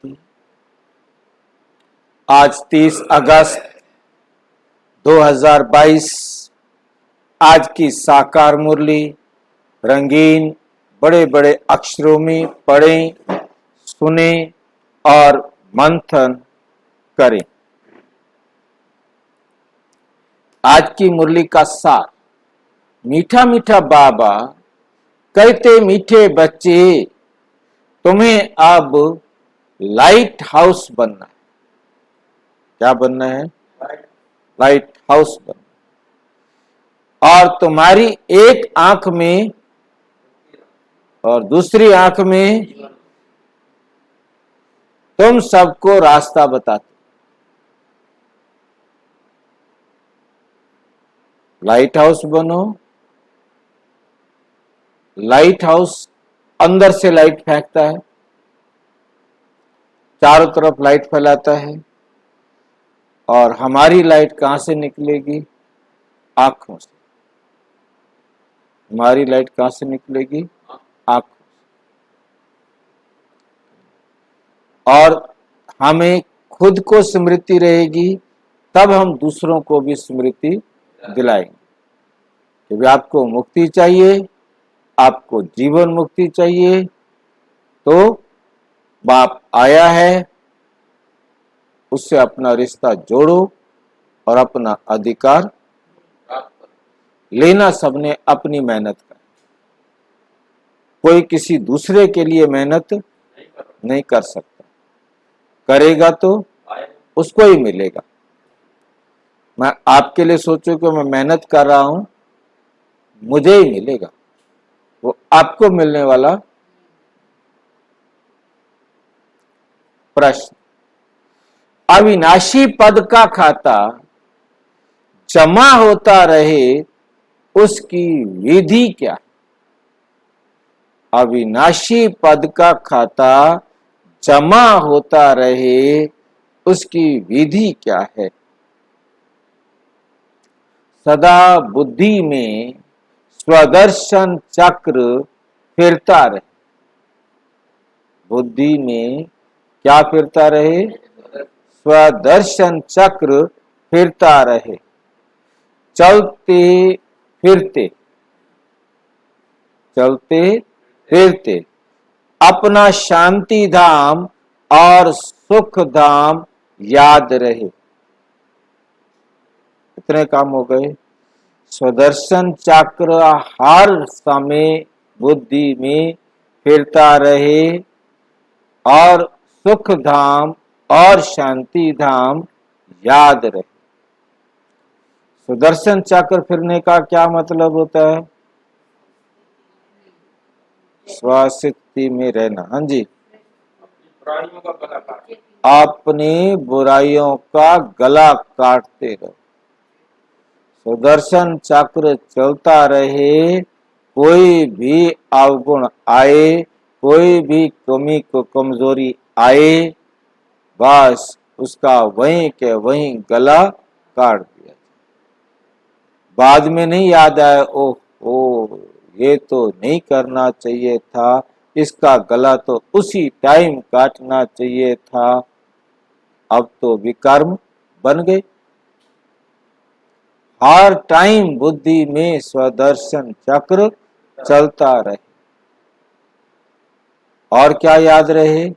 शांति। आज 30 अगस्त 2022, आज की साकार मुरली रंगीन बड़े बड़े अक्षरों में पढ़ें, सुने और मंथन करें। आज की मुरली का सार, मीठा मीठा बाबा कहते मीठे बच्चे, तुम्हें अब लाइट हाउस बनना है। क्या बनना है? लाइट हाउस बनना। और तुम्हारी एक आंख में और दूसरी आंख में तुम सबको रास्ता बताते। लाइट हाउस बनो। लाइट हाउस अंदर से लाइट फेंकता है, चारों तरफ लाइट फैलाता है। और हमारी लाइट कहां से निकलेगी? आंखों से। हमारी लाइट कहां से निकलेगी? आंखों। और हमें खुद को स्मृति रहेगी, तब हम दूसरों को भी स्मृति दिलाएंगे। क्योंकि आपको मुक्ति चाहिए, आपको जीवन मुक्ति चाहिए, तो बाप आया है, उससे अपना रिश्ता जोड़ो और अपना अधिकार लेना। सबने अपनी मेहनत कर, कोई किसी दूसरे के लिए मेहनत नहीं कर सकता। करेगा तो उसको ही मिलेगा। मैं आपके लिए सोचूं कि मैं मेहनत कर रहा हूं, मुझे ही मिलेगा, वो आपको मिलने वाला। प्रश्न, अविनाशी पद का खाता जमा होता रहे, उसकी विधि क्या? अविनाशी पद का खाता जमा होता रहे, उसकी विधि क्या है? सदा बुद्धि में स्वदर्शन चक्र फिरता रहे। बुद्धि में क्या फिरता रहे? स्वदर्शन चक्र फिरता रहे। चलते फिरते, चलते फिरते अपना शांति धाम और सुख धाम याद रहे। कितने काम हो गए? स्वदर्शन चक्र हर समय बुद्धि में फिरता रहे और सुख धाम और शांति धाम याद रहे। सुदर्शन चक्र फिरने का क्या मतलब होता है? स्वस्थिति में रहना। हाँ जी, अपनी बुराइयों का गला काटते रहो। सुदर्शन चक्र चलता रहे, कोई भी अवगुण आए, कोई भी कमी को कमजोरी आए, बस उसका वहीं के वहीं गला काट दिया। बाद में नहीं याद आए, ओह ये तो नहीं करना चाहिए था, इसका गला तो उसी टाइम काटना चाहिए था, अब तो विकर्म बन गए। हर टाइम बुद्धि में स्वदर्शन चक्र चलता रहे। और क्या याद रहे?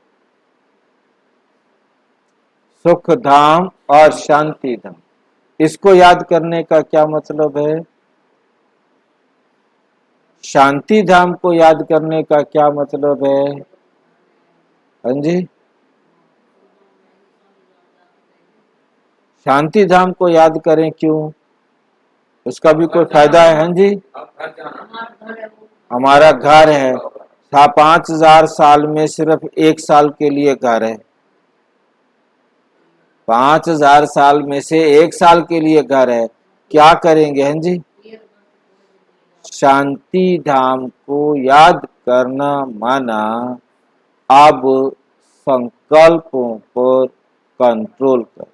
सुख धाम और शांति धाम। इसको याद करने का क्या मतलब है? शांति धाम को याद करने का क्या मतलब है? हाँ जी, शांति धाम को याद करें क्यों? उसका भी कोई फायदा है? हाँ जी, हमारा घर है, 5,000 साल में सिर्फ 1 साल के लिए घर है। 5,000 साल में से 1 साल के लिए घर है, क्या करेंगे? हाँ जी, शांति धाम को याद करना माना अब संकल्पों पर कंट्रोल कर,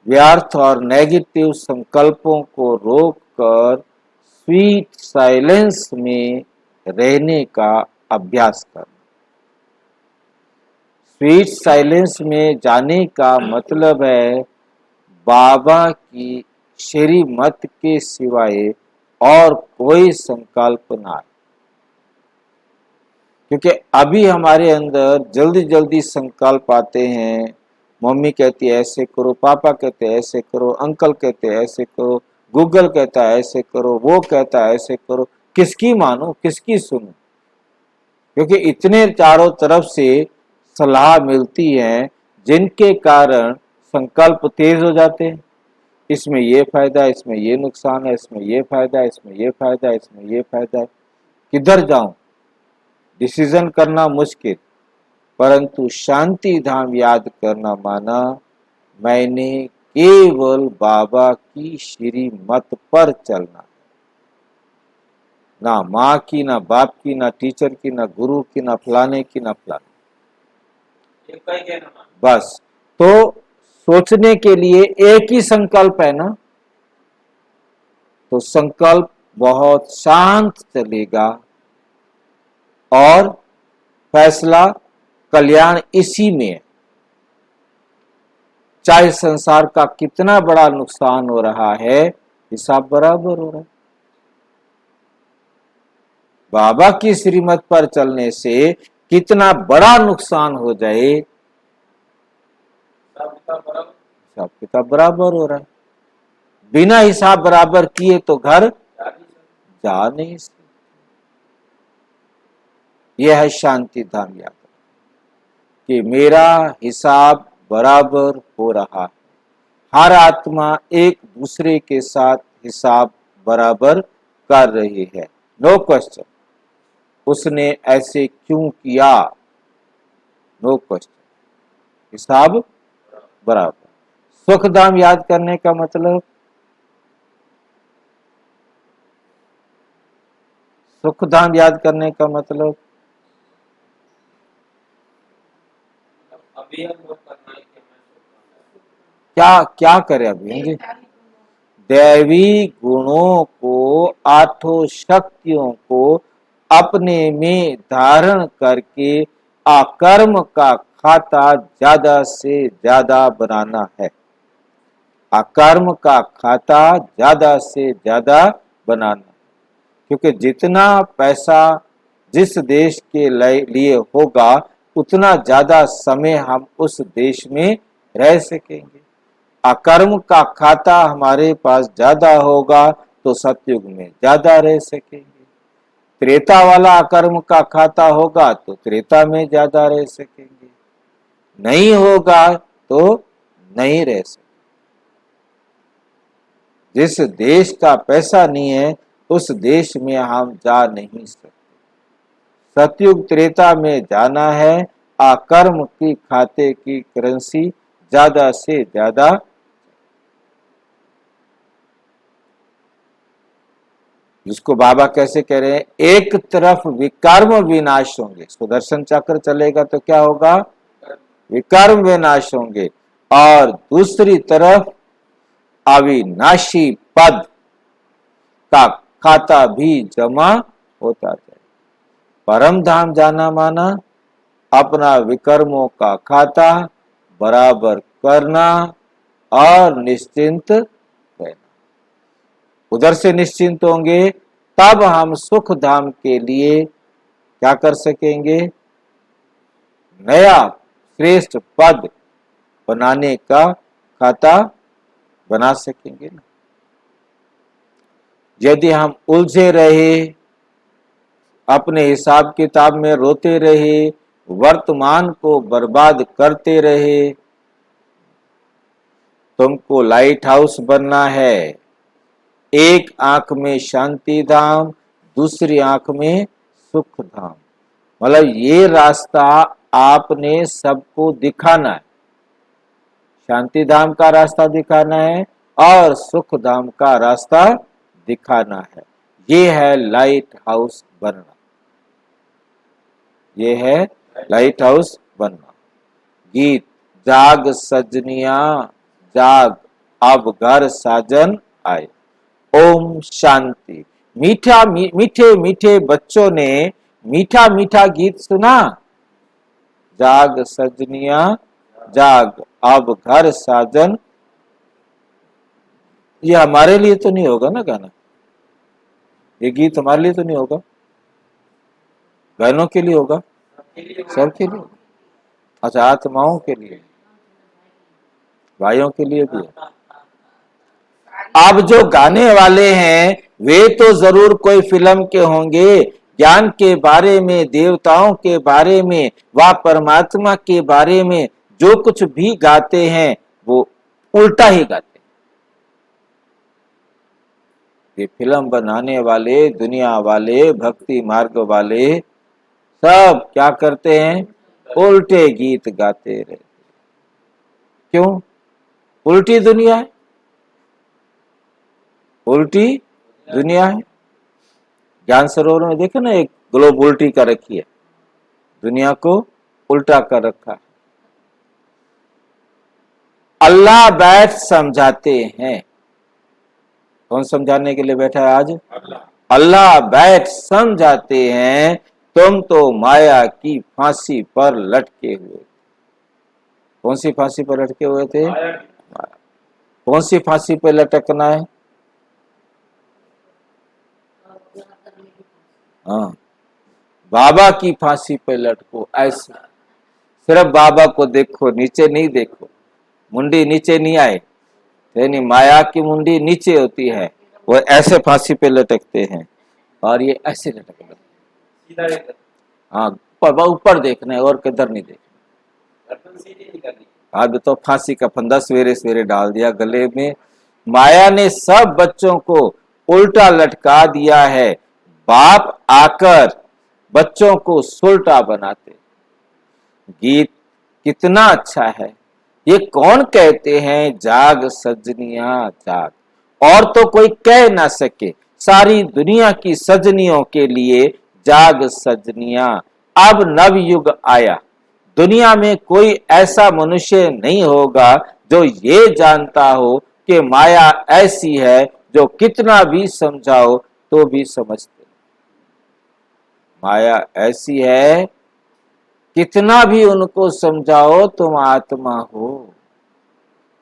व्यर्थ और नेगेटिव संकल्पों को रोककर स्वीट साइलेंस में रहने का अभ्यास करना। स्वीट साइलेंस में जाने का मतलब है बाबा की श्रीमत के सिवाय और कोई संकल्प ना आए। क्योंकि अभी हमारे अंदर जल्दी जल्दी संकल्प आते हैं। मम्मी कहती है ऐसे करो, पापा कहते हैं ऐसे करो, अंकल कहते हैं ऐसे करो, गूगल कहता है ऐसे करो, वो कहता है ऐसे करो। किसकी मानो, किसकी सुनो? क्योंकि इतने चारों तरफ से सलाह मिलती है जिनके कारण संकल्प तेज हो जाते हैं। इसमें ये फायदा है, इसमें ये नुकसान है, इसमें ये फायदा है, इसमें ये फायदा है, इसमें ये फायदा है। किधर जाऊं? डिसीजन करना मुश्किल। परंतु शांति धाम याद करना माना मैंने केवल बाबा की श्रीमत पर चलना, ना माँ की, ना बाप की, ना टीचर की, ना गुरु की, ना फलाने की, ना फलाने। बस। तो सोचने के लिए एक ही संकल्प है ना, तो संकल्प बहुत शांत चलेगा और फैसला कल्याण इसी में है। चाहे संसार का कितना बड़ा नुकसान हो रहा है, हिसाब बराबर हो रहा है। बाबा की श्रीमत पर चलने से कितना बड़ा नुकसान हो जाए, हिसाब किताब बराबर हो रहा है। बिना हिसाब बराबर किए तो घर जा नहीं सकते। यह है शांति धाम यात्रा कि मेरा हिसाब बराबर हो रहा है। हर आत्मा एक दूसरे के साथ हिसाब बराबर कर रही है। नो क्वेश्चन, उसने ऐसे क्यों किया? नो क्वेश्चन, हिसाब बराबर। सुखधाम याद करने का मतलब, सुखधाम याद करने का मतलब अभी हम लोग करना है कि क्या क्या करें अभी? दैवी गुणों को, आठों शक्तियों को अपने में धारण करके अकर्म का खाता ज्यादा से ज्यादा बनाना है। अकर्म का खाता ज्यादा से ज्यादा बनाना, क्योंकि जितना पैसा जिस देश के लिए होगा उतना ज्यादा समय हम उस देश में रह सकेंगे। अकर्म का खाता हमारे पास ज्यादा होगा तो सतयुग में ज्यादा रह सकेंगे। त्रेता वाला अकर्म का खाता होगा तो त्रेता में ज्यादा रह सकेंगे, नहीं होगा तो नहीं रह सकेंगे। जिस देश का पैसा नहीं है उस देश में हम जा नहीं सकते। सतयुग त्रेता में जाना है, अकर्म की खाते की करेंसी ज्यादा से ज्यादा। जिसको बाबा कैसे कह रहे हैं, एक तरफ विकर्म विनाश होंगे, सुदर्शन चक्र चलेगा तो क्या होगा? विकर्म विनाश होंगे। और दूसरी तरफ अविनाशी पद का खाता भी जमा होता जाए। परम धाम जाना माना अपना विकर्मों का खाता बराबर करना और निश्चिंत रहना। उधर से निश्चिंत होंगे तब हम सुख धाम के लिए क्या कर सकेंगे? नया श्रेष्ठ पद बनाने का खाता बना सकेंगे ना। यदि हम उलझे रहे, अपने हिसाब किताब में रोते रहे, वर्तमान को बर्बाद करते रहे, तुमको लाइट हाउस बनना है। एक आंख में शांति धाम, दूसरी आंख में सुख धाम। मतलब ये रास्ता आपने सबको दिखाना है। शांति धाम का रास्ता दिखाना है और सुख धाम का रास्ता दिखाना है। ये है लाइट हाउस बनना, ये है लाइट हाउस बनना। गीत जाग सजनिया जाग, अब घर साजन आए। ओम शांति। मीठे मीठे बच्चों ने मीठा मीठा गीत सुना। जाग सजनिया जाग, अब घर साजन। ये हमारे लिए तो नहीं होगा ना गाना, ये गीत हमारे लिए तो नहीं होगा, बहनों के लिए होगा, सबके लिए। अच्छा, आत्माओं के लिए, भाइयों के लिए भी है। अब जो गाने वाले हैं वे तो जरूर कोई फिल्म के होंगे, ज्ञान के बारे में, देवताओं के बारे में, व परमात्मा के बारे में जो कुछ भी गाते हैं वो उल्टा ही गाते हैं। ये फिल्म बनाने वाले, दुनिया वाले, भक्ति मार्ग वाले सब क्या करते हैं, उल्टे गीत गाते रहते। क्यों? उल्टी दुनिया है, उल्टी दुनिया है। ज्ञान सरोवर में देखो ना, एक ग्लोब उल्टी कर रखी है, दुनिया को उल्टा कर रखा है। अल्लाह बैठ समझाते हैं। कौन समझाने के लिए बैठा है आज? अल्लाह बैठ समझाते हैं, तुम तो माया की फांसी पर लटके हुए। कौन सी फांसी पर लटके हुए थे? कौन सी फांसी पर लटकना है? हाँ, बाबा की फांसी पे लटको। ऐसे सिर्फ बाबा को देखो, नीचे नहीं देखो, मुंडी नीचे नहीं आए, यानी माया की मुंडी नीचे होती है, वो ऐसे फांसी पे लटकते हैं और ये ऐसे लटकते हैं। हाँ, ऊपर देखना है और किधर नहीं देखना। अब तो फांसी का फंदा सवेरे सवेरे डाल दिया गले में। माया ने सब बच्चों को उल्टा लटका दिया है, बाप आकर बच्चों को सुलटा बनाते। गीत कितना अच्छा है। ये कौन कहते हैं, जाग सजनिया जाग, और तो कोई कह ना सके, सारी दुनिया की सजनियों के लिए जाग सजनिया। अब नव युग आया, दुनिया में कोई ऐसा मनुष्य नहीं होगा जो ये जानता हो कि माया ऐसी है जो कितना भी समझाओ तो भी समझते। माया ऐसी है, कितना भी उनको समझाओ तुम आत्मा हो।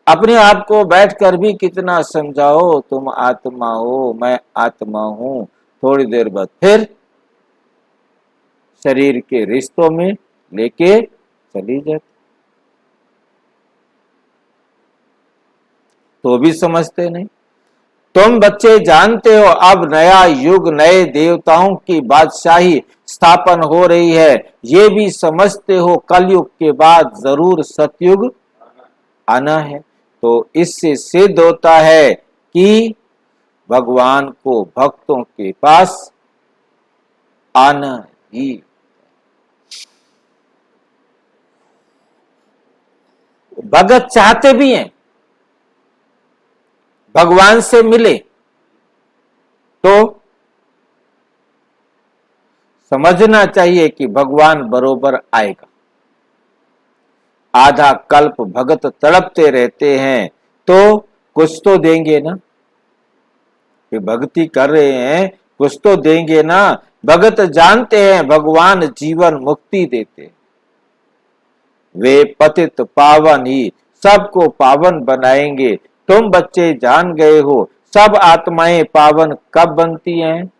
अपने आप को बैठकर भी कितना समझाओ तुम आत्मा हो, मैं आत्मा हूं, थोड़ी देर बाद फिर शरीर के रिश्तों में लेके चली जाती, तो भी समझते नहीं। तुम बच्चे जानते हो अब नया युग, नए देवताओं की बादशाही स्थापन हो रही है, ये भी समझते हो कलयुग के बाद जरूर सतयुग आना है। तो इससे सिद्ध होता है कि भगवान को भक्तों के पास आना ही। भगत चाहते भी हैं भगवान से मिले, तो समझना चाहिए कि भगवान बरोबर आएगा। आधा कल्प भगत तड़पते रहते हैं तो कुछ तो देंगे ना, कि भक्ति कर रहे हैं कुछ तो देंगे ना। भगत जानते हैं भगवान जीवन मुक्ति देते, वे पतित पावन ही सबको पावन बनाएंगे। तुम बच्चे जान गए हो सब आत्माएं पावन कब बनती हैं?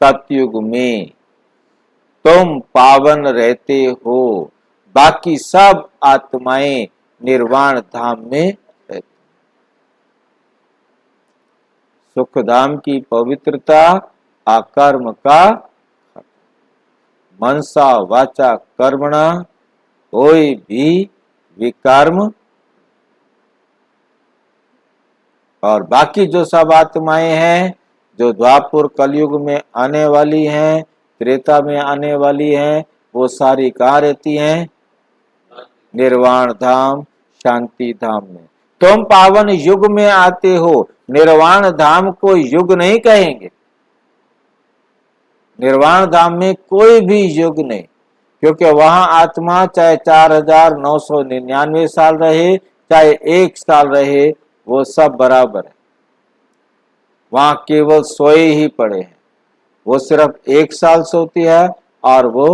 सतयुग में तुम पावन रहते हो, बाकी सब आत्माएं निर्वाण धाम में रहती। सुख धाम की पवित्रता अकर्म का, मनसा वाचा कर्मणा, कोई भी विकर्म। और बाकी जो सब आत्माएं हैं जो द्वापर कलयुग में आने वाली हैं, त्रेता में आने वाली हैं, वो सारी कहाँ रहती हैं? निर्वाण धाम, शांति धाम में। तुम पावन युग में आते हो, निर्वाण धाम को युग नहीं कहेंगे। निर्वाण धाम में कोई भी युग नहीं, क्योंकि वहां आत्मा चाहे 4999 साल रहे, चाहे 1 साल रहे, वो सब बराबर है। वहां केवल सोए ही पड़े हैं। वो सिर्फ 1 साल सोती है और वो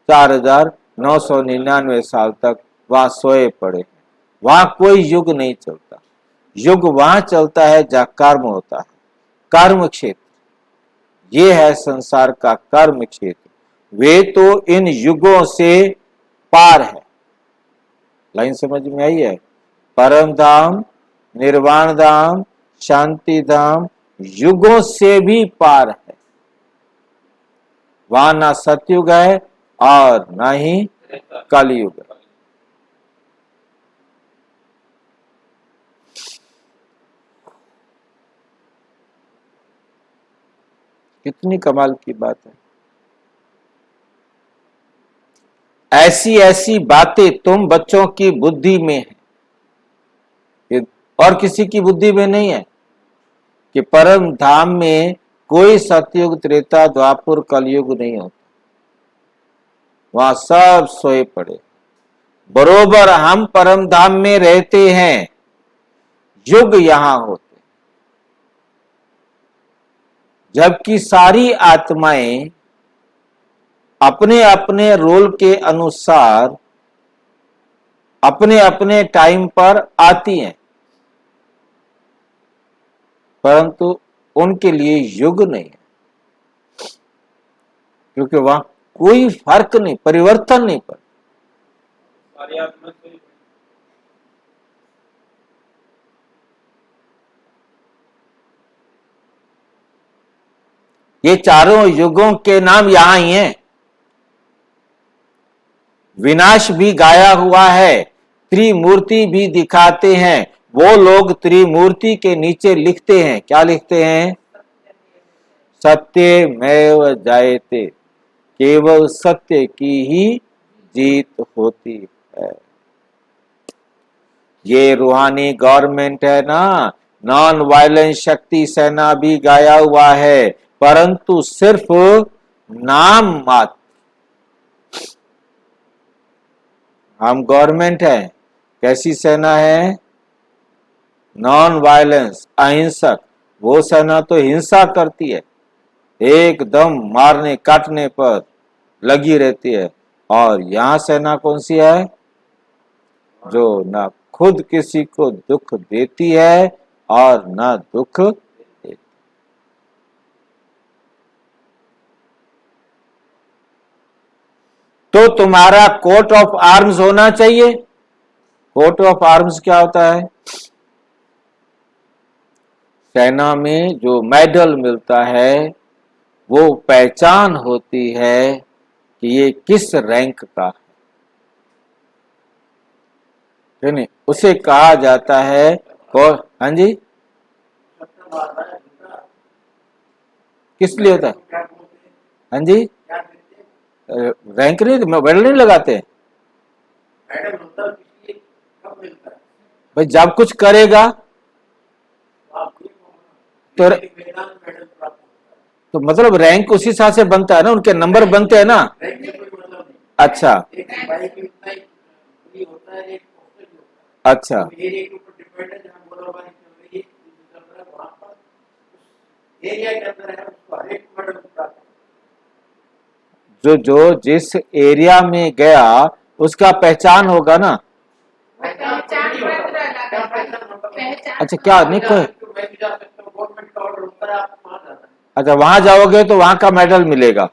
4999 साल तक वहां सोए पड़े हैं। वहां कोई युग नहीं चलता। युग वहां चलता है जहां कर्म होता है, कर्म क्षेत्र। ये है संसार का कर्म क्षेत्र। वे तो इन युगों से पार है। लाइन समझ में आई है? परम धाम, निर्वाण धाम, शांति धाम युगों से भी पार है। वहां ना सतयुग है और ना ही कलयुग है। कितनी कमाल की बात है। ऐसी ऐसी बातें तुम बच्चों की बुद्धि में है और किसी की बुद्धि में नहीं है कि परम धाम में कोई सतयुग, त्रेता, द्वापर, कलयुग नहीं होता। वहां सब सोए पड़े। बरोबर हम परम धाम में रहते हैं, युग यहां होते, जबकि सारी आत्माएं अपने अपने रोल के अनुसार अपने अपने टाइम पर आती हैं, परंतु उनके लिए युग नहीं है, क्योंकि वहां कोई फर्क नहीं, परिवर्तन नहीं पड़ता। ये चारों युगों के नाम यहां ही हैं। विनाश भी गाया हुआ है, त्रिमूर्ति भी दिखाते हैं। वो लोग त्रिमूर्ति के नीचे लिखते हैं, क्या लिखते हैं? सत्यमेव जयते, केवल सत्य की ही जीत होती है। ये रूहानी गवर्नमेंट है ना, नॉन वायलेंस शक्ति सेना भी गाया हुआ है, परंतु सिर्फ नाम मात्र। हम गवर्नमेंट है, कैसी सेना है? नॉन वायलेंस, अहिंसक। वो सेना तो हिंसा करती है, एकदम मारने काटने पर लगी रहती है। और यहां सेना कौन सी है? जो ना खुद किसी को दुख देती है और ना दुख देती। तो तुम्हारा कोट ऑफ आर्म्स होना चाहिए। कोट ऑफ आर्म्स क्या होता है? सेना में जो मेडल मिलता है वो पहचान होती है कि ये किस रैंक का है नहीं, उसे कहा जाता है। हाँ जी, किस लिए होता है? हाँ जी, रैंक नहीं, मेडल नहीं लगाते भाई। जब कुछ करेगा तो मतलब रैंक उसी हिसाब से बनता है ना, उनके नंबर बनते हैं ना। अच्छा अच्छा, जो जो जिस एरिया में गया उसका पहचान होगा ना। अच्छा, क्या नहीं कोई? अच्छा, वहां जाओगे तो वहां का मेडल मिलेगा।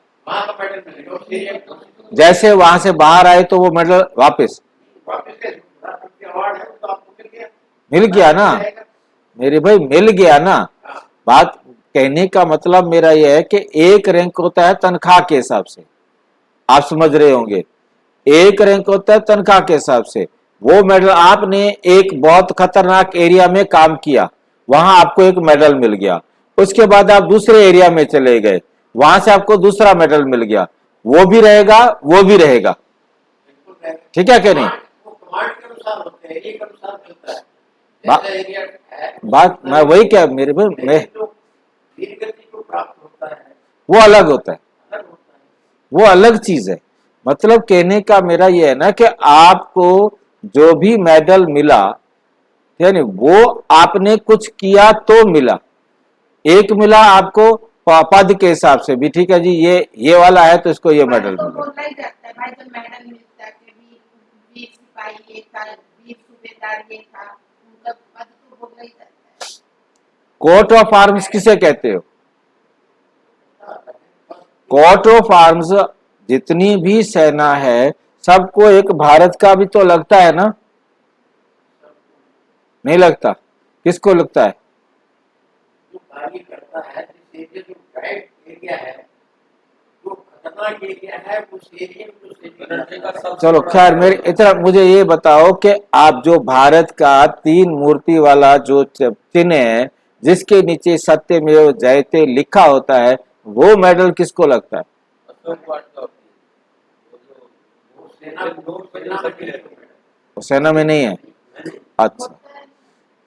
जैसे वहां से बाहर आए तो वो मेडल वापस मिल गया ना मेरे भाई, मिल गया ना। बात कहने का मतलब मेरा यह है कि एक रैंक होता है तनख्वाह के हिसाब से, आप समझ रहे होंगे। एक रैंक होता है तनख्वाह के हिसाब से। वो मेडल, आपने एक बहुत खतरनाक एरिया में काम किया, वहां आपको एक मेडल मिल गया। उसके बाद आप दूसरे एरिया में चले गए, वहां से आपको दूसरा मेडल मिल गया। वो भी रहेगा, वो भी रहेगा। ठीक है क्या नहीं? बात मैं वही क्या मेरे भाई, मैं वो अलग होता है, वो अलग चीज है। मतलब कहने का मेरा ये है ना कि आपको जो भी मेडल मिला, यानी वो आपने कुछ किया तो मिला। एक मिला आपको पद के हिसाब से भी ठीक है जी, ये वाला है तो इसको ये मेडल तो मिलेगा। बोलना ही जाता है भाई, जब मेडल मिलता है कि वीर सिपाही ये था, वीर सूबेदार ये था, उनका पद तो बोलना ही जाता है। कोट ऑफ आर्म्स किसे कहते हो? कोट ऑफ आर्म्स जितनी भी सेना है सबको एक भारत का भी तो लगता है ना? नहीं लगता? किसको लगता है? जो कार्य करता है, जिस एरिया जो गाइड एरिया है, जो खतरनाक एरिया है, उस एरिया में जो सेना चलो खैर, मेरे इतना मुझे ये बताओ कि आप जो भारत का 3 मूर्ति वाला जो चिन्ह है जिसके नीचे सत्यमेव जयते लिखा होता है, वो मेडल किसको लगता है? वो सेना में वो सेना में नहीं है? अच्छा होता है,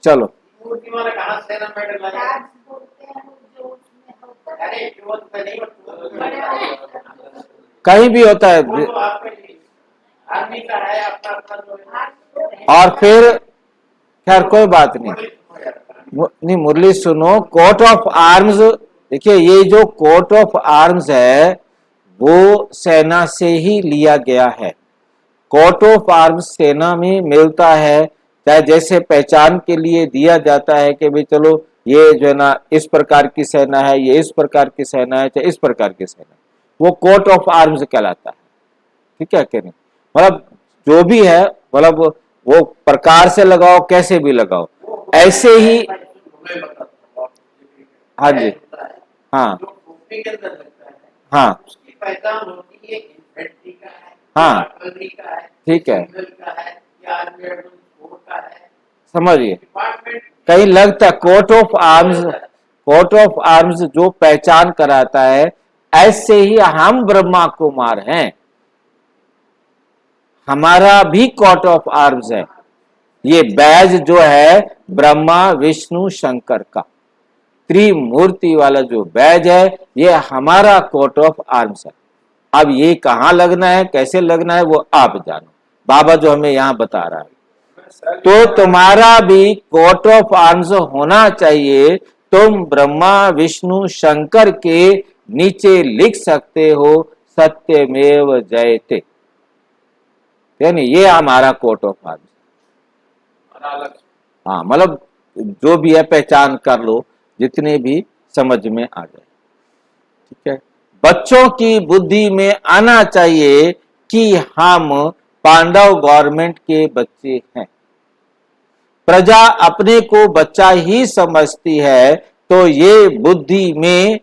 चलो, मूर्ति वाला कहाँ सेना मेडल आया? राज बोलते हैं वो जो उसमें होता है, अरे जो नहीं बड़े वाले कहीं भी होता है। वो तो आपके लिए आर्मी का है, अपना अपना जो है। हाथ और फिर खैर कोई बात नहीं, बड़ी हो जाता है। नहीं मुरली सुनो, कोट ऑफ आर्म्स, देखिए ये जो कोट ऑफ आर्म्स है वो सेना से ही लिया गया है। कोट ऑफ आर्म्स सेना में मिलता है, चाहे जैसे पहचान के लिए दिया जाता है कि भाई चलो ये जो है ना इस प्रकार की सेना है, ये इस प्रकार की सेना है, चाहे इस प्रकार की सेना है, वो कोट ऑफ आर्म्स कहलाता है। ठीक है कि नहीं? मतलब जो भी है, मतलब वो प्रकार से लगाओ कैसे भी लगाओ, ऐसे ही। मैं बताता हूँ आपको। हाँ जी, हाँ जो टोपी के अंदर लगता है, हाँ उसकी पहचान होती है इन्फेंट्री का है, हाँ, आर्टिलरी का है, ठीक है, सिग्नल का है, या आर्मी एडमिन कोर का है, समझिए। डिपार्टमेंट कहीं लगता है coat of arms, coat of arms जो पहचान कराता है, ऐसे ही हम ब्रह्मा कुमार हैं, हमारा भी कोट ऑफ आर्म्स है। ये बैज जो है ब्रह्मा विष्णु शंकर का त्रिमूर्ति वाला जो बैज है, ये हमारा कोट ऑफ आर्म्स है। अब ये कहाँ लगना है, कैसे लगना है, वो आप जानो, बाबा जो हमें यहाँ बता रहा है। तो तुम्हारा भी कोट ऑफ आर्म्स होना चाहिए। तुम ब्रह्मा विष्णु शंकर के नीचे लिख सकते हो सत्यमेव जयते, यानी ये हमारा कोट ऑफ आर्म्स। हाँ मतलब जो भी है पहचान कर लो, जितने भी समझ में आ जाए। ठीक है, बच्चों की बुद्धि में आना चाहिए कि हम पांडव गवर्नमेंट के बच्चे हैं। प्रजा अपने को बच्चा ही समझती है, तो ये बुद्धि में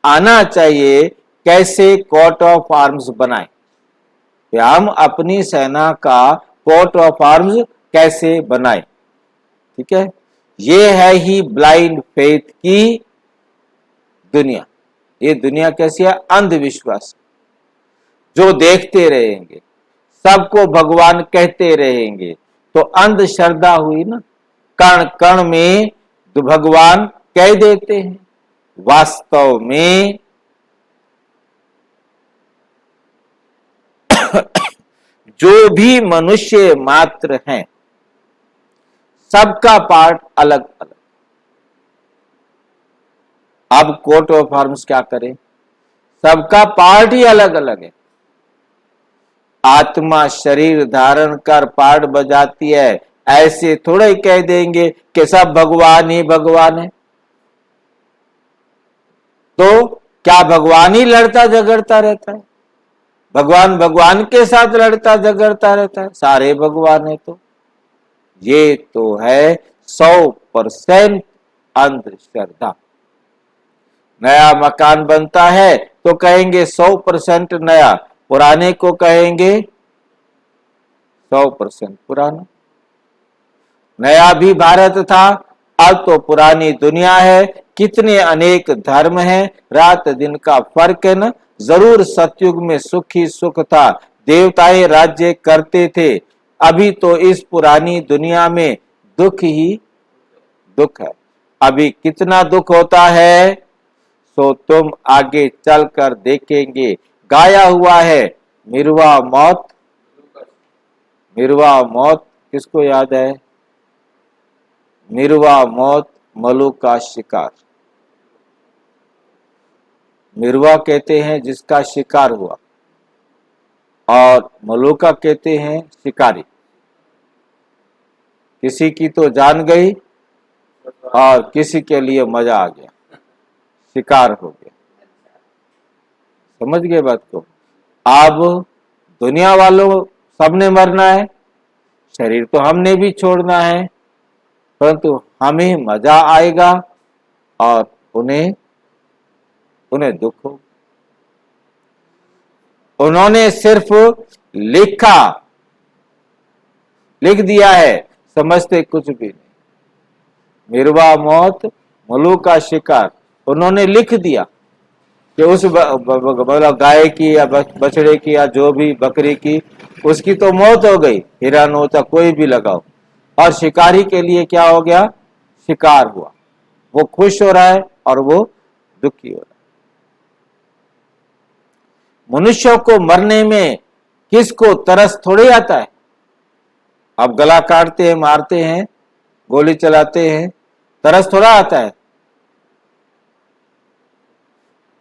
आना चाहिए कैसे कोट ऑफ आर्म्स बनाएं, कि हम अपनी सेना का कोट ऑफ आर्म्स कैसे बनाएं। ठीक है, ये है ही ब्लाइंड फेथ की दुनिया। ये दुनिया कैसी है? अंधविश्वास, जो देखते रहेंगे, सबको भगवान कहते रहेंगे, तो अंधश्रद्धा हुई ना। कण कण में तो भगवान कह देते हैं, वास्तव में जो भी मनुष्य मात्र हैं सबका पार्ट अलग अलग। अब कोट ऑफ आर्म्स क्या करें, सबका पार्ट ही अलग अलग है। आत्मा शरीर धारण कर पार्ट बजाती है, ऐसे थोड़े ही कह देंगे कि सब भगवान ही भगवान है। तो क्या भगवान ही लड़ता झगड़ता रहता है? भगवान भगवान के साथ लड़ता झगड़ता रहता है? सारे भगवान है। तो ये तो है 100% अंधश्रद्धा। नया मकान बनता है तो कहेंगे 100% नया, पुराने को कहेंगे 100% पुराना। नया भी भारत था, अब तो पुरानी दुनिया है। कितने अनेक धर्म हैं, रात दिन का फर्क है ना। जरूर सतयुग में सुख ही सुख था, देवताएं राज्य करते थे। अभी तो इस पुरानी दुनिया में दुख ही दुख है। अभी कितना दुख होता है सो तुम आगे चलकर देखेंगे। गाया हुआ है, मिरवा मौत, मिरवा मौत किसको याद है? मिरवा मौत मलू का शिकार। मिरवा कहते हैं जिसका शिकार हुआ, और मलूका कहते हैं शिकारी। किसी की तो जान गई और किसी के लिए मजा आ गया, शिकार हो गया। समझ गए बात को? अब दुनिया वालों सबने मरना है, शरीर तो हमने भी छोड़ना है, परंतु हमें मजा आएगा और उन्हें दुख हो। उन्होंने सिर्फ लिख दिया है, समझते कुछ भी नहीं। मिरवा मौत, मलू का शिकार, उन्होंने लिख दिया कि उस गाय की या बछड़े की या जो भी बकरी की, उसकी तो मौत हो गई, हिरन होता कोई भी लगाओ, और शिकारी के लिए क्या हो गया? शिकार हुआ। वो खुश हो रहा है और वो दुखी हो रहा है। मनुष्यों को मरने में किसको तरस थोड़े आता है? अब गला काटते हैं, मारते हैं, गोली चलाते हैं, तरस थोड़ा आता है?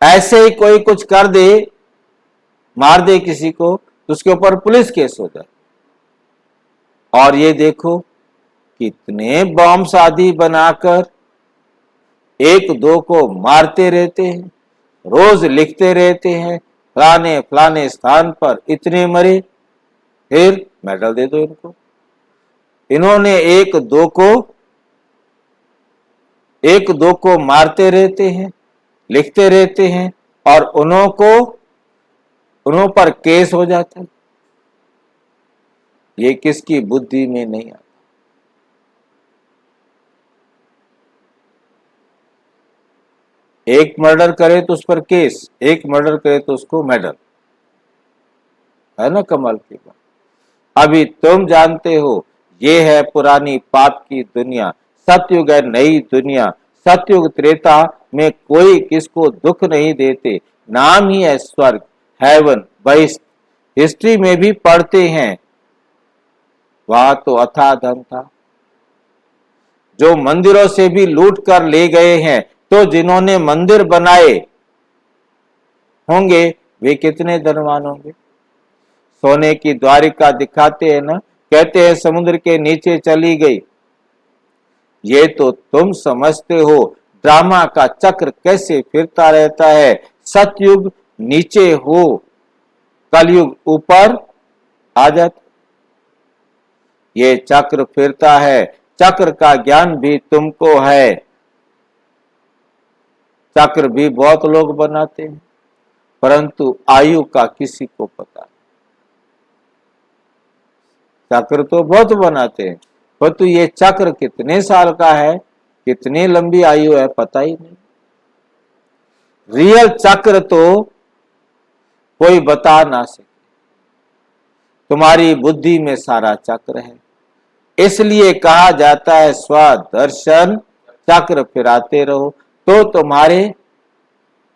ऐसे ही कोई कुछ कर दे, मार दे किसी को, तो उसके ऊपर पुलिस केस हो जाए। और ये देखो कितने बॉम्ब आदि बनाकर एक दो को मारते रहते हैं, रोज लिखते रहते हैं फलाने फलाने स्थान पर इतने मरे, फिर मेडल दे दो इनको। इन्होंने एक दो को मारते रहते हैं, लिखते रहते हैं, और उन्हों पर केस हो जाता है। ये किसकी बुद्धि में नहीं आता? एक मर्डर करे तो उस पर केस, एक मर्डर करे तो उसको मेडल, है ना कमाल की बात। अभी तुम जानते हो ये है पुरानी पाप की दुनिया, सतयुग है नई दुनिया। सतयुग त्रेता में कोई किसको दुख नहीं देते, नाम ही है स्वर्ग, हेवन, बहिष्ठ। हिस्ट्री में भी पढ़ते हैं, वहां तो अथाह धन था। जो मंदिरों से भी लूट कर ले गए हैं, तो जिन्होंने मंदिर बनाए होंगे वे कितने धनवान होंगे। सोने की द्वारिका दिखाते हैं ना, कहते हैं समुद्र के नीचे चली गई। ये तो तुम समझते हो ड्रामा का चक्र कैसे फिरता रहता है। सतयुग नीचे हो, कलयुग ऊपर आ जाता, ये चक्र फिरता है। चक्र का ज्ञान भी तुमको है। चक्र भी बहुत लोग बनाते हैं, परंतु आयु का किसी को पता नहीं। चक्र तो बहुत बनाते हैं, परंतु ये चक्र कितने साल का है, कितनी लंबी आयु है, पता ही नहीं। रियल चक्र तो कोई बता ना सके। तुम्हारी बुद्धि में सारा चक्र है, इसलिए कहा जाता है स्वदर्शन चक्र फिराते रहो, तो तुम्हारे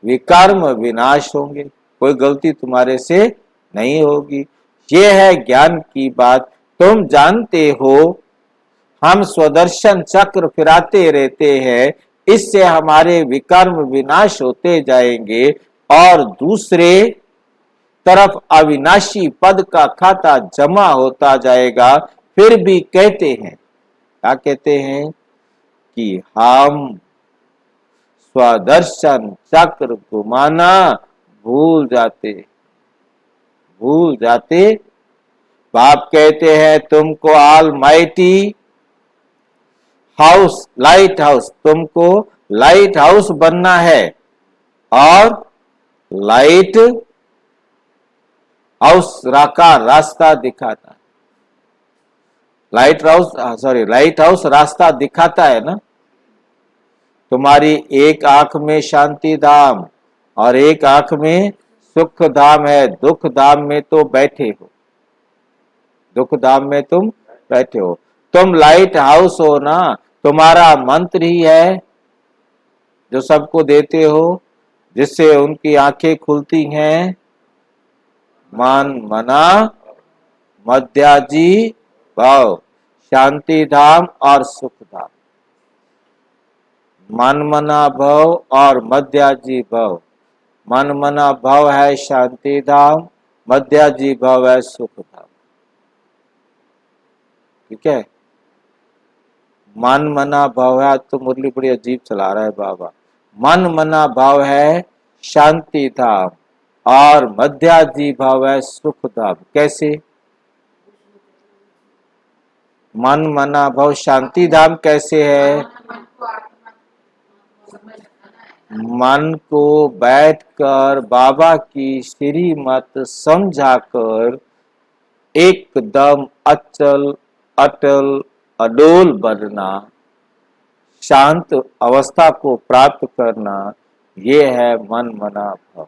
विकर्म विनाश होंगे, कोई गलती तुम्हारे से नहीं होगी। ये है ज्ञान की बात। तुम जानते हो हम स्वदर्शन चक्र फिराते रहते हैं, इससे हमारे विकर्म विनाश होते जाएंगे और दूसरे तरफ अविनाशी पद का खाता जमा होता जाएगा। फिर भी कहते हैं, क्या कहते हैं कि हम स्वदर्शन चक्र घुमाना भूल जाते। बाप कहते हैं तुमको ऑलमाइटी हाउस, लाइट हाउस, तुमको लाइट हाउस बनना है, और लाइट हाउस का रास्ता दिखाता है। लाइट हाउस रास्ता दिखाता है ना। तुम्हारी एक आंख में शांति धाम और एक आंख में सुख धाम है। दुख धाम में तो बैठे हो, दुख धाम में तुम बैठे हो। तुम लाइट हाउस हो ना, तुम्हारा मंत्र ही है जो सबको देते हो, जिससे उनकी आंखें खुलती हैं। मन मना मध्याजी भाव, शांति धाम और सुख धाम। मन मना भव और मध्याजी भव। मन मना भाव है शांति धाम, मध्याजी भाव है सुख धाम। ठीक है, मन मना भाव है, तो मुरली बड़ी अजीब चला रहा है बाबा। मन मना भाव है शांति धाम और मध्याजी भाव है सुख धाम। कैसे? मन मना भाव शांति धाम कैसे है? मन को आत्मा समझना है। मन को बैठकर बाबा की श्रीमत समझाकर एकदम अचल अटल अडोल बनना, शांत अवस्था को प्राप्त करना, ये है मन मना भाव।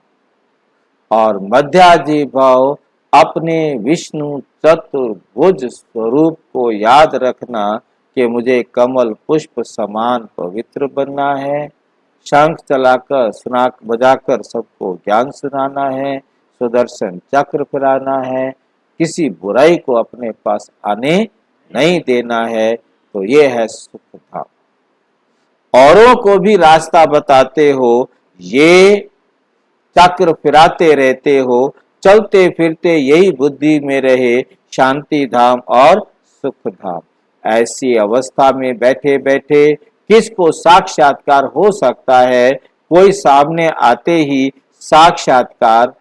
और मध्याजी भाव अपने विष्णु चतुर्भुज स्वरूप को याद रखना कि मुझे कमल पुष्प समान पवित्र बनना है, शंख चलाकर सुना बजाकर सबको ज्ञान सुनाना है, सुदर्शन चक्र फिराना है, किसी बुराई को अपने पास आने नहीं देना है। तो ये है सुख धाम। औरों को भी रास्ता बताते हो, ये चक्र फिराते रहते हो, चलते फिरते यही बुद्धि में रहे शांति धाम और सुख धाम। ऐसी अवस्था में बैठे बैठे किसको साक्षात्कार हो सकता है? कोई सामने आते ही साक्षात्कार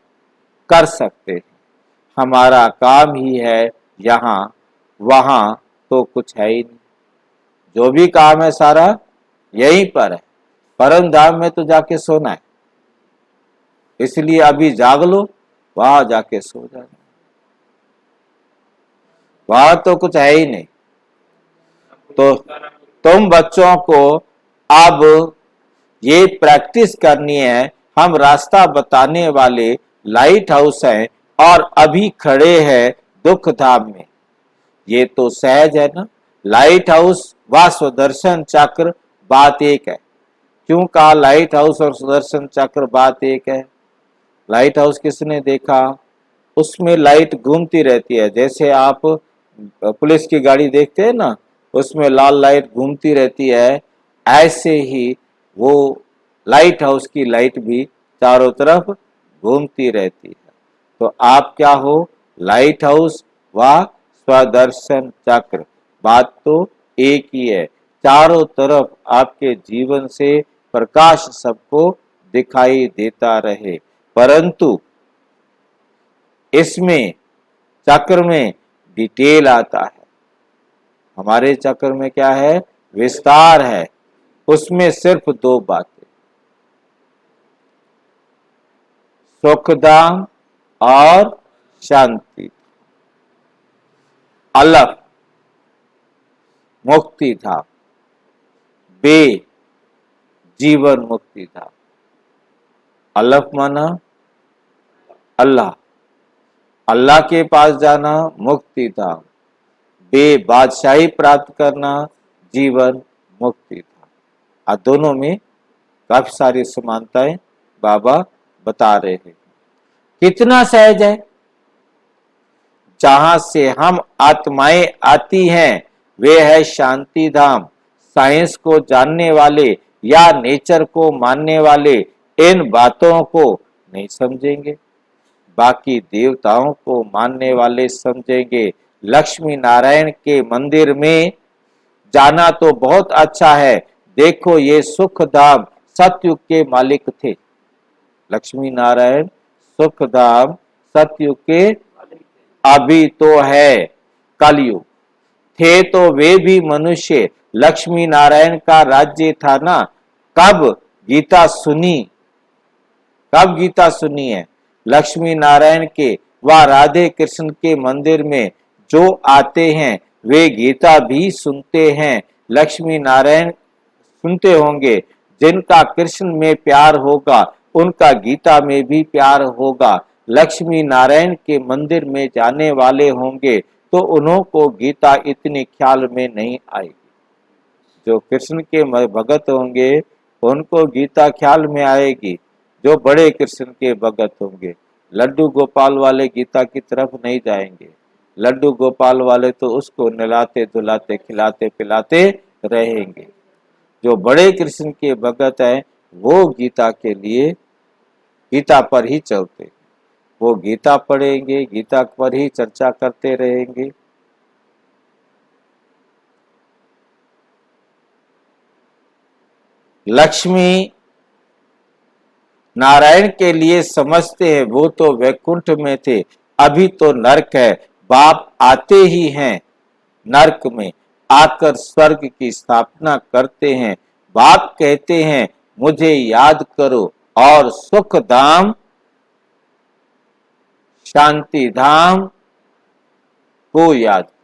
कर सकते हैं। हमारा काम ही है यहाँ वहाँ तो कुछ है ही नहीं। जो भी काम है सारा यहीं पर है। परम धाम में तो जाके सोना है, इसलिए अभी जाग लो, वहां जाके सो जाना। वहां तो कुछ है ही नहीं। तो तुम बच्चों को अब ये प्रैक्टिस करनी है। हम रास्ता बताने वाले लाइट हाउस हैं और अभी खड़े हैं दुख धाम में। ये तो सहज है ना। लाइट हाउस व सुदर्शन चक्र बात एक है। क्यों कहा लाइट हाउस और सुदर्शन चक्र बात एक है? लाइट हाउस किसने देखा? उसमें लाइट घूमती रहती है। जैसे आप पुलिस की गाड़ी देखते हैं ना, उसमें लाल लाइट घूमती रहती है, ऐसे ही वो लाइट हाउस की लाइट भी चारों तरफ घूमती रहती है। तो आप क्या हो? लाइट हाउस व स्वदर्शन चक्र, बात तो एक ही है। चारों तरफ आपके जीवन से प्रकाश सबको दिखाई देता रहे, परंतु इसमें चक्र में डिटेल आता है। हमारे चक्र में क्या है? विस्तार है। उसमें सिर्फ दो बातें, सुखधाम और शांति। अलग मुक्ति धाम, बे जीवन मुक्ति धाम। अलग माना अल्लाह, अल्लाह के पास जाना मुक्ति धाम, बे बादशाही प्राप्त करना जीवन मुक्ति धाम। दोनों में काफी सारी समानताएं बाबा बता रहे हैं। कितना सहज है। जहां से हम आत्माएं आती हैं वे है शांति धाम। साइंस को जानने वाले या नेचर को मानने वाले इन बातों को नहीं समझेंगे, बाकी देवताओं को मानने वाले समझेंगे। लक्ष्मी नारायण के मंदिर में जाना तो बहुत अच्छा है। देखो ये सुख धाम सतयुग के मालिक थे। लक्ष्मी नारायण सुख धाम सतयुग के, अभी तो है कलयुग। थे तो वे भी मनुष्य, लक्ष्मी नारायण का राज्य था ना। कब गीता सुनी? कब गीता सुनी है? लक्ष्मी नारायण के व राधे कृष्ण के मंदिर में जो आते हैं वे गीता भी सुनते हैं। लक्ष्मी नारायण सुनते होंगे। जिनका कृष्ण में प्यार होगा उनका गीता में भी प्यार होगा। लक्ष्मी नारायण के मंदिर में जाने वाले होंगे तो उन्हों को गीता इतनी ख्याल में नहीं आएगी। जो कृष्ण के भगत होंगे उनको गीता ख्याल में आएगी। जो बड़े कृष्ण के भगत होंगे, लड्डू गोपाल वाले गीता की तरफ नहीं जाएंगे। लड्डू गोपाल वाले तो उसको नहलाते धुलाते खिलाते पिलाते रहेंगे। जो बड़े कृष्ण के भगत हैं वो गीता के लिए गीता पर ही चलते हैं। वो गीता पढ़ेंगे, गीता पर ही चर्चा करते रहेंगे। लक्ष्मी नारायण के लिए समझते हैं, वो तो वैकुंठ में थे, अभी तो नरक है। बाप आते ही हैं नरक में, आकर स्वर्ग की स्थापना करते हैं। बाप कहते हैं मुझे याद करो और सुख धाम शांति धाम को याद करो।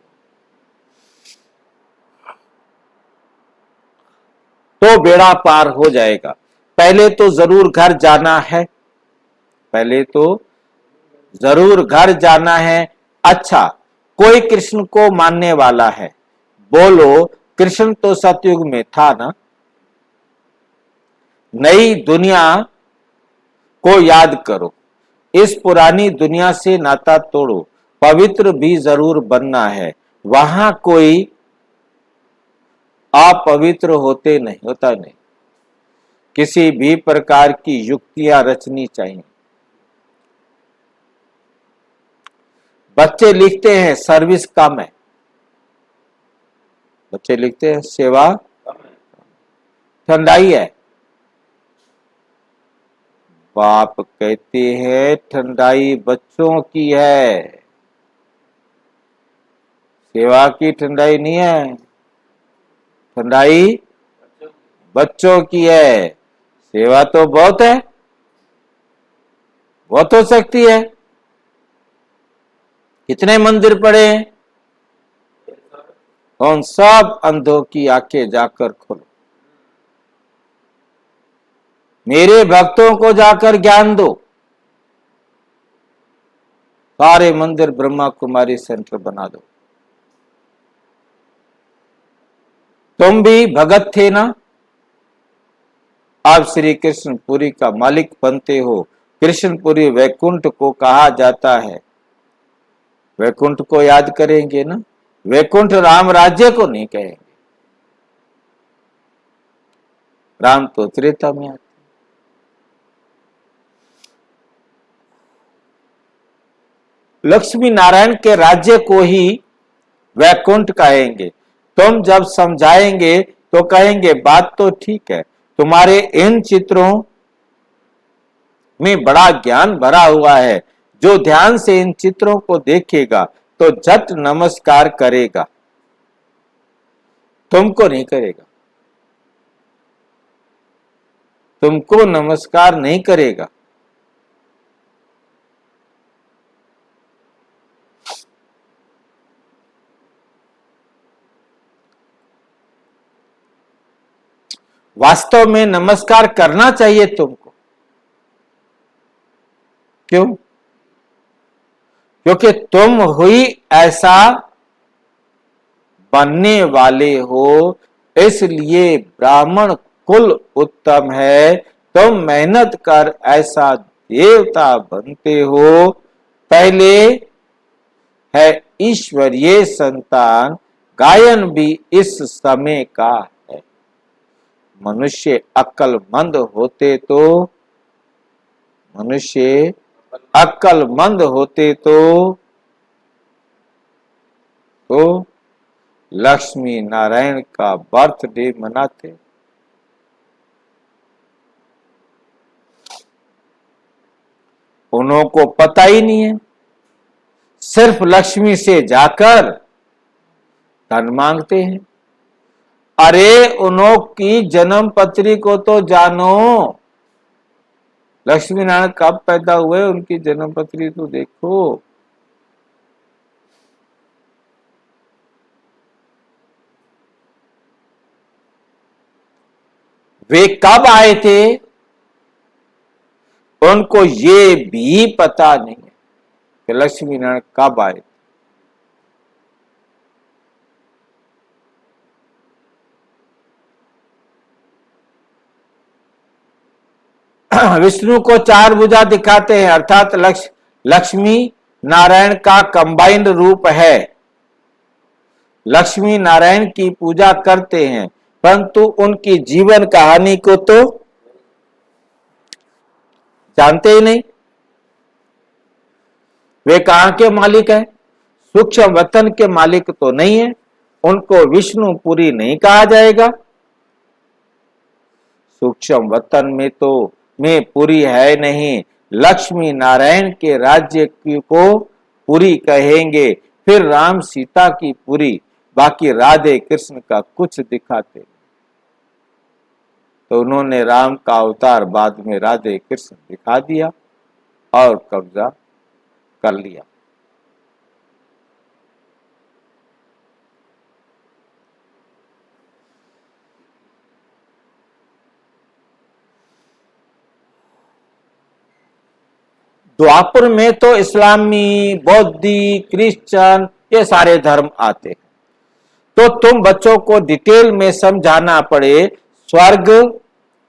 तो बेड़ा पार हो जाएगा। पहले तो जरूर घर जाना है, पहले तो जरूर घर जाना है। अच्छा, कोई कृष्ण को मानने वाला है, बोलो कृष्ण तो सतयुग में था ना। नई दुनिया को याद करो, इस पुरानी दुनिया से नाता तोड़ो। पवित्र भी जरूर बनना है, वहां कोई अपवित्र होता नहीं। किसी भी प्रकार की युक्तियां रचनी चाहिए। बच्चे लिखते हैं सर्विस कम है, बच्चे लिखते हैं सेवा ठंडाई है। बाप कहते हैं ठंडाई बच्चों की है, सेवा की ठंडाई नहीं है, ठंडाई बच्चों की है। सेवा तो बहुत है, बहुत हो सकती है। कितने मंदिर पड़े हैं, उन सब अंधों की आंखें जाकर खोलो। मेरे भक्तों को जाकर ज्ञान दो। सारे मंदिर ब्रह्मा कुमारी सेंटर बना दो। तुम भी भगत थे ना, आप श्री कृष्णपुरी का मालिक बनते हो। कृष्णपुरी वैकुंठ को कहा जाता है, वैकुंठ को याद करेंगे ना। वैकुंठ राम राज्य को नहीं कहेंगे, राम तो त्रेता में आते। लक्ष्मी नारायण के राज्य को ही वैकुंठ कहेंगे। तुम जब समझाएंगे तो कहेंगे बात तो ठीक है, तुम्हारे इन चित्रों में बड़ा ज्ञान भरा हुआ है। जो ध्यान से इन चित्रों को देखेगा तो झट नमस्कार करेगा, तुमको नहीं करेगा, तुमको नमस्कार नहीं करेगा। वास्तव में नमस्कार करना चाहिए तुमको। क्यों? क्योंकि तुम हुई ऐसा बनने वाले हो, इसलिए ब्राह्मण कुल उत्तम है। तुम मेहनत कर ऐसा देवता बनते हो। पहले है ईश्वरीय संतान, गायन भी इस समय का है। मनुष्य अक्लमंद होते तो लक्ष्मी नारायण का बर्थडे मनाते। उन्हों को पता ही नहीं है, सिर्फ लक्ष्मी से जाकर धन मांगते हैं। अरे उन्हों की जन्म पत्री को तो जानो, लक्ष्मी नारायण कब पैदा हुए उनकी जन्म पत्री तो देखो। वे कब आए थे उनको ये भी पता नहीं है कि लक्ष्मी नारायण कब आए। विष्णु को चार भुजा दिखाते हैं, अर्थात लक्ष्मी नारायण का कंबाइंड रूप है। लक्ष्मी नारायण की पूजा करते हैं, परंतु उनकी जीवन कहानी को तो जानते ही नहीं। वे कहां के मालिक हैं? सूक्ष्म वतन के मालिक तो नहीं है, उनको विष्णुपुरी नहीं कहा जाएगा। सूक्ष्म वतन में तो में पुरी है नहीं, लक्ष्मी नारायण के राज्य को पुरी कहेंगे, फिर राम सीता की पुरी, बाकी राधे कृष्ण का कुछ दिखाते। तो उन्होंने राम का अवतार बाद में राधे कृष्ण दिखा दिया और कब्जा कर लिया। द्वापर में तो इस्लामी, बौद्धी, क्रिश्चियन ये सारे धर्म आते हैं। तो तुम बच्चों को डिटेल में समझाना पड़े। स्वर्ग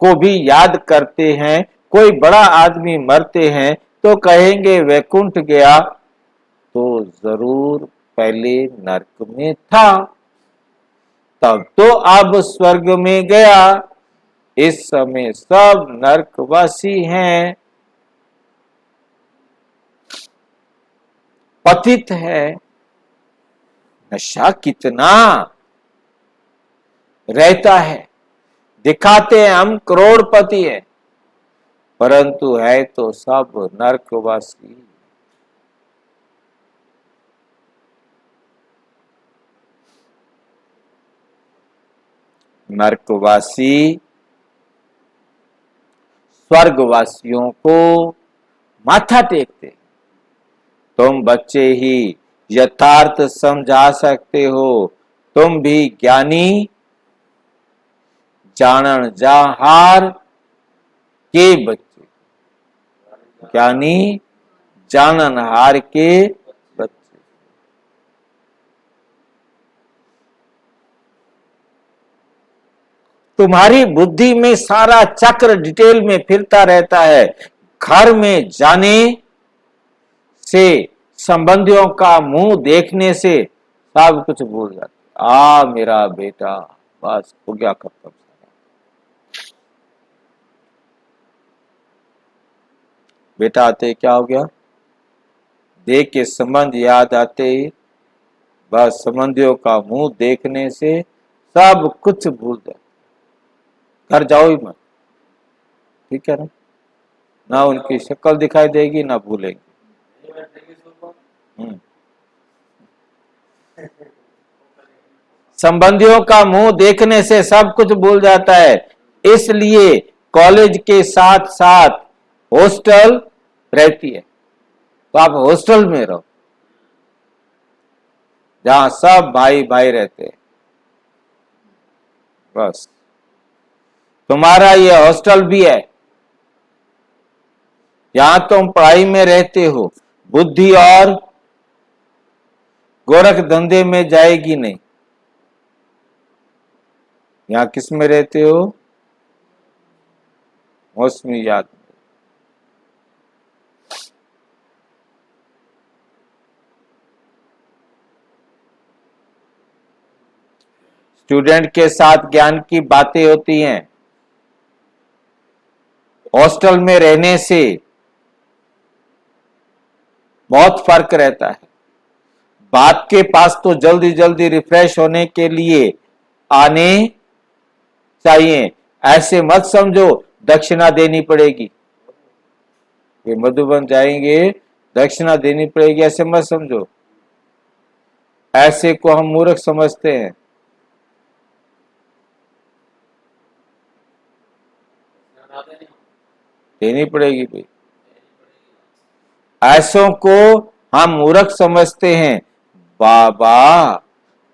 को भी याद करते हैं, कोई बड़ा आदमी मरते हैं तो कहेंगे वैकुंठ गया, तो जरूर पहले नरक में था, तब तो अब स्वर्ग में गया। इस समय सब नरकवासी हैं, पतित है। नशा कितना रहता है, दिखाते हैं हम करोड़पति है, परंतु है तो सब नरकवासी। नरकवासी स्वर्गवासियों को माथा टेकते। तुम बच्चे ही यथार्थ समझा सकते हो, तुम भी ज्ञानी जानन जहार के बच्चे, ज्ञानी जाननहार के बच्चे। तुम्हारी बुद्धि में सारा चक्र डिटेल में फिरता रहता है, घर में जाने से, संबंधियों का मुंह देखने से सब कुछ भूल जाते। आ मेरा बेटा, बस हो गया खत्म। बेटा आते क्या हो गया, देख के संबंध याद आते ही बस संबंधियों का मुंह देखने से सब कुछ भूल जाते। घर जाओ ही मत, ठीक है ना, ना उनकी शक्ल दिखाई देगी ना भूलेंगे। संबंधियों का मुंह देखने से सब कुछ भूल जाता है। इसलिए कॉलेज के साथ साथ हॉस्टल रहती है, तो आप हॉस्टल में रहो जहां सब भाई भाई रहते हैं। बस तुम्हारा ये हॉस्टल भी है, यहां तुम पढ़ाई में रहते हो, बुद्धि और गोरख धंधे में जाएगी नहीं। यहां किस में रहते हो, मौसमी याद। स्टूडेंट के साथ ज्ञान की बातें होती हैं, हॉस्टल में रहने से बहुत फर्क रहता है। बाप के पास तो जल्दी जल्दी रिफ्रेश होने के लिए आने चाहिए, ऐसे मत समझो दक्षिणा देनी पड़ेगी। वे मधुबन जाएंगे दक्षिणा देनी पड़ेगी, ऐसे मत समझो। ऐसे को हम मूर्ख समझते हैं। देनी पड़ेगी भाई, ऐसों को हम मूर्ख समझते हैं। बाबा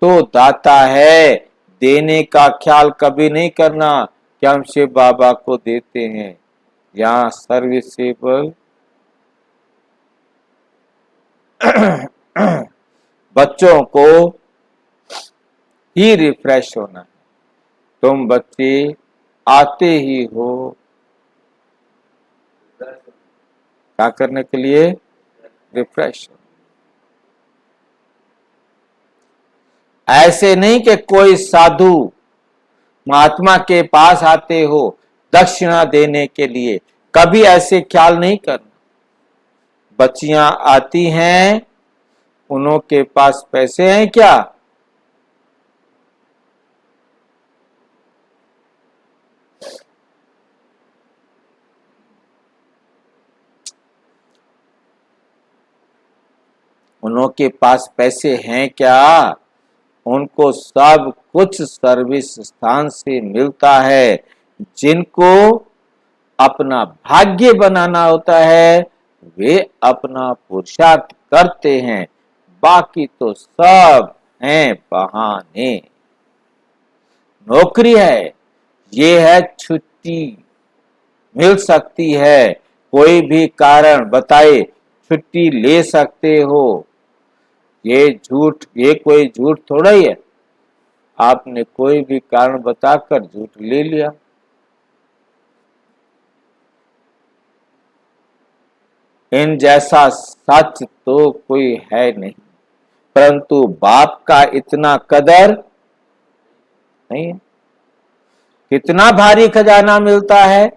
तो दाता है, देने का ख्याल कभी नहीं करना कि हम शिव बाबा को देते हैं। यहाँ सर्विसेबल बच्चों को ही रिफ्रेश होना है। तुम बच्चे आते ही हो क्या करने के लिए, रिफ्रेश। ऐसे नहीं कि कोई साधु महात्मा के पास आते हो दक्षिणा देने के लिए, कभी ऐसे ख्याल नहीं करना। बच्चियां आती हैं, उन्हों के पास पैसे हैं क्या? उन्हों के पास पैसे हैं क्या? उनको सब कुछ सर्विस स्थान से मिलता है। जिनको अपना भाग्य बनाना होता है वे अपना पुरुषार्थ करते हैं, बाकी तो सब हैं बहाने। नौकरी है, ये है छुट्टी मिल सकती है, कोई भी कारण बताए छुट्टी ले सकते हो। ये कोई झूठ थोड़ा ही है। आपने कोई भी कारण बताकर झूठ ले लिया। इन जैसा सच तो कोई है नहीं, परंतु बाप का इतना कदर नहीं है। कितना भारी खजाना मिलता है।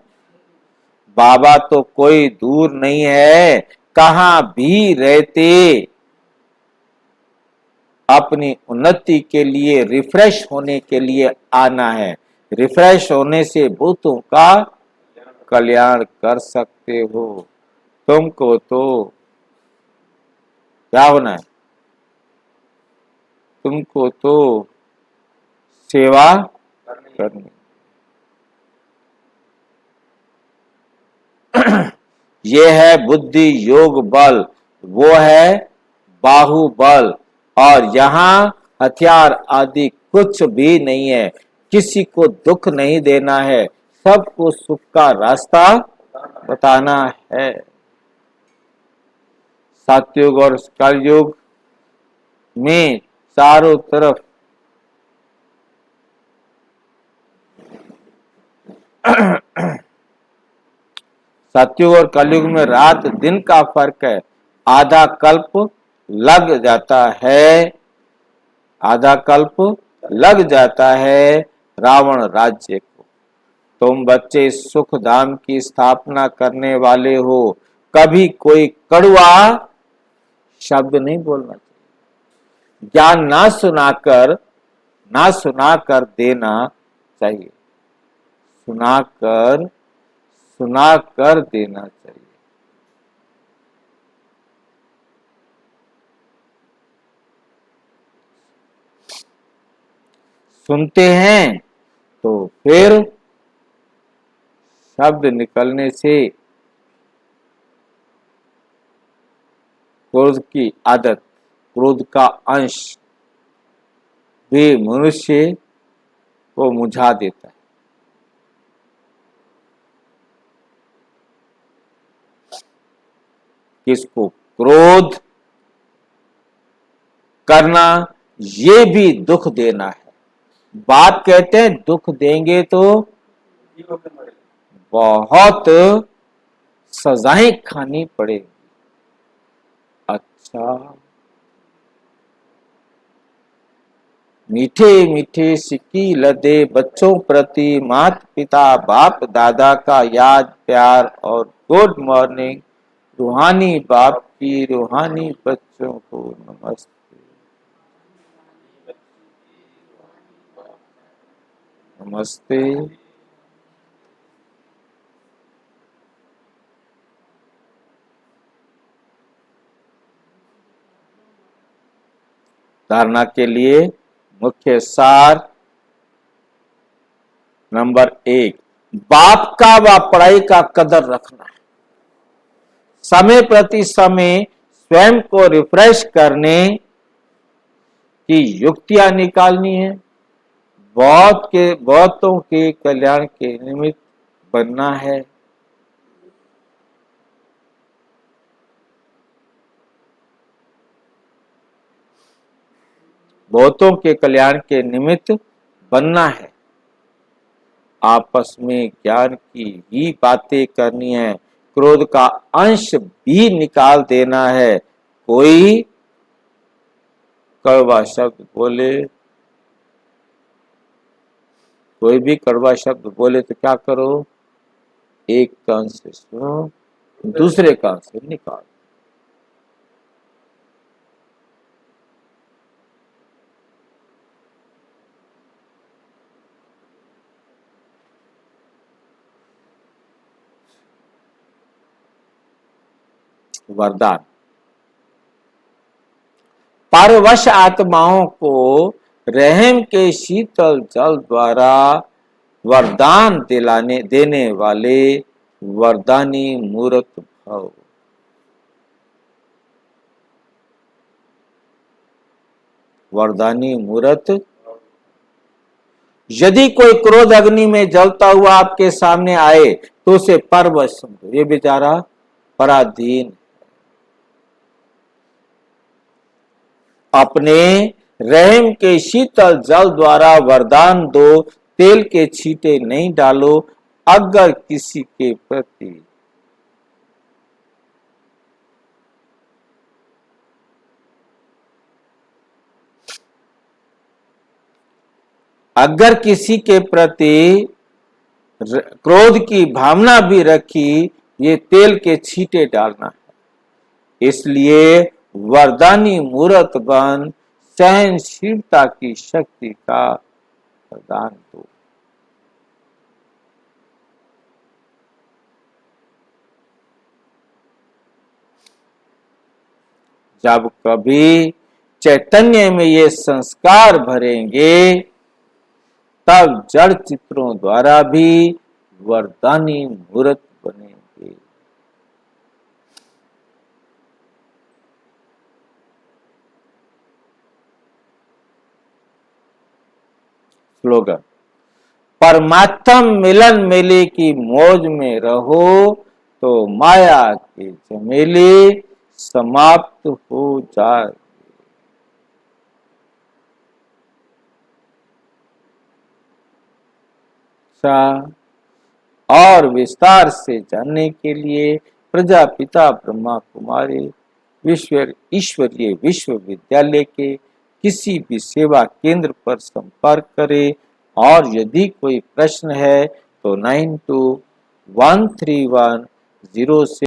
बाबा तो कोई दूर नहीं है, कहां भी रहते अपनी उन्नति के लिए, रिफ्रेश होने के लिए आना है। रिफ्रेश होने से भूतों का कल्याण कर सकते हो। तुमको तो क्या होना है? तुमको तो सेवा करनी। ये है बुद्धि योग बल, वो है बाहुबल। और यहाँ हथियार आदि कुछ भी नहीं है। किसी को दुख नहीं देना है, सबको सुख का रास्ता बताना है। सतयुग और कलयुग में चारों तरफ सतयुग और कलयुग में रात दिन का फर्क है। आधा कल्प लग जाता है, आधा कल्प लग जाता है रावण राज्य को। तुम बच्चे सुख धाम की स्थापना करने वाले हो, कभी कोई कड़वा शब्द नहीं बोलना चाहिए। ज्ञान ना सुनाकर देना चाहिए, सुनाकर देना चाहिए। सुनते हैं तो फिर शब्द निकलने से क्रोध की आदत, क्रोध का अंश भी मनुष्य को मुझा देता है। किसको क्रोध करना, ये भी दुख देना है। बाप कहते हैं दुख देंगे तो बहुत सजाएं खानी पड़ेगी। अच्छा, मीठे मीठे सिक्की लदे बच्चों प्रति माता पिता बाप दादा का याद प्यार और गुड मॉर्निंग। रूहानी बाप की रूहानी बच्चों को नमस्ते। नमस्ते। धारणा के लिए मुख्य सार नंबर 1, बाप का व पढ़ाई का कदर रखना है। समय प्रति समय स्वयं को रिफ्रेश करने की युक्तियां निकालनी है। बहुतों के कल्याण के निमित्त बनना है। बहुतों के कल्याण के निमित्त बनना है। आपस में ज्ञान की ही बातें करनी है। क्रोध का अंश भी निकाल देना है। कोई कड़वा शब्द बोले, कोई भी कड़वा शब्द बोले तो क्या करो? एक कान से सुनो, दूसरे कान से निकाल। वरदान। परवश आत्माओं को रहम के शीतल जल द्वारा वरदान देने वाले वरदानी मूर्त भव। वरदानी मूर्त। यदि कोई क्रोध अग्नि में जलता हुआ आपके सामने आए तो उसे परवश समझो, ये बेचारा पराधीन। अपने रहम के शीतल जल द्वारा वरदान दो, तेल के छींटे नहीं डालो। अगर किसी के प्रति क्रोध की भावना भी रखी, ये तेल के छींटे डालना है। इसलिए वरदानी मूर्त बन सहनशीलता की शक्ति का वरदान दो। जब कभी चैतन्य में ये संस्कार भरेंगे, तब जड़ चित्रों द्वारा भी वरदानी मूर्त बनेंगे। स्लोगन। परमात्म मिलन मेले की मौज में रहो तो माया के झमेले समाप्त हो जाए। और विस्तार से जानने के लिए प्रजापिता ब्रह्मा कुमारी ईश्वरीय विश्वविद्यालय के किसी भी सेवा केंद्र पर संपर्क करें। और यदि कोई प्रश्न है तो 921310